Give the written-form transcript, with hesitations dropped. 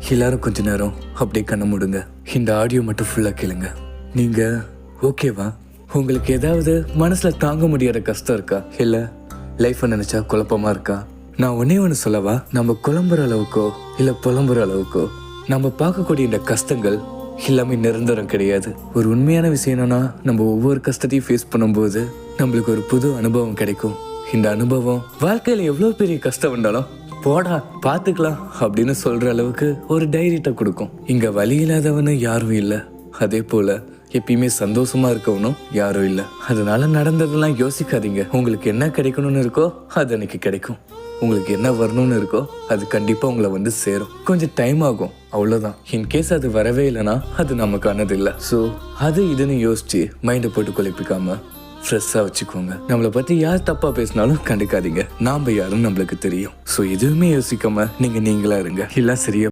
எல்லாரும் கொஞ்ச நேரம் அப்படியே கண்ண மூடுங்க. இந்த ஆடியோ மட்டும் ஃபுல்லா கேளுங்க. நீங்க ஓகேவா? உங்களுக்கு ஏதாவது மனசுல தாங்க முடியாத கஷ்டம் இருக்கா? இல்ல லைஃபை நினைச்சா குழப்பமா இருக்கா? நான் ஒன்னே ஒன்று சொல்லவா? நம்ம குழம்புற அளவுக்கோ இல்ல புலம்புற அளவுக்கோ நம்ம பார்க்கக்கூடிய இந்த கஷ்டங்கள் எல்லாமே நிரந்தரம் கிடையாது. ஒரு உண்மையான விஷயம் என்னன்னா, நம்ம ஒவ்வொரு கஷ்டத்தையும் ஃபேஸ் பண்ணும்போது நம்மளுக்கு ஒரு புது அனுபவம் கிடைக்கும். இந்த அனுபவம் வாழ்க்கையில எவ்வளவு பெரிய கஷ்டம் வந்தாலும் போடா பாத்துக்கலாம் அப்படின்னு சொல்ற அளவுக்கு ஒரு தைரியத்தை கொடுக்கும். இங்க வலி இல்லாதவனு யாரும் இல்லை, அதே போல எப்பயுமே சந்தோஷமா இருக்கவனும் யாரும் இல்லை. அதனால நடந்ததெல்லாம் யோசிக்காதீங்க. உங்களுக்கு என்ன கிடைக்கணும்னு இருக்கோ அது அன்னைக்கு கிடைக்கும். உங்களுக்கு என்ன வரணும்னு இருக்கோ அது கண்டிப்பா உங்களை வந்து சேரும். கொஞ்சம் டைம் ஆகும், அவ்வளவுதான். இன்கேஸ் அது வரவே இல்லைன்னா அது நமக்கானது இல்லை. ஸோ அது இதுன்னு யோசிச்சு மைண்டை போட்டு குழப்பிக்காம ஃப்ரெஷ்ஷாக வச்சுக்கோங்க. நம்மளை பற்றி யார் தப்பாக பேசினாலும் கண்டுக்காதீங்க. நாம் யாருன்னு நம்மளுக்கு தெரியும். ஸோ எதுவுமே யோசிக்காம நீங்களா இருங்க. எல்லாம் சரியா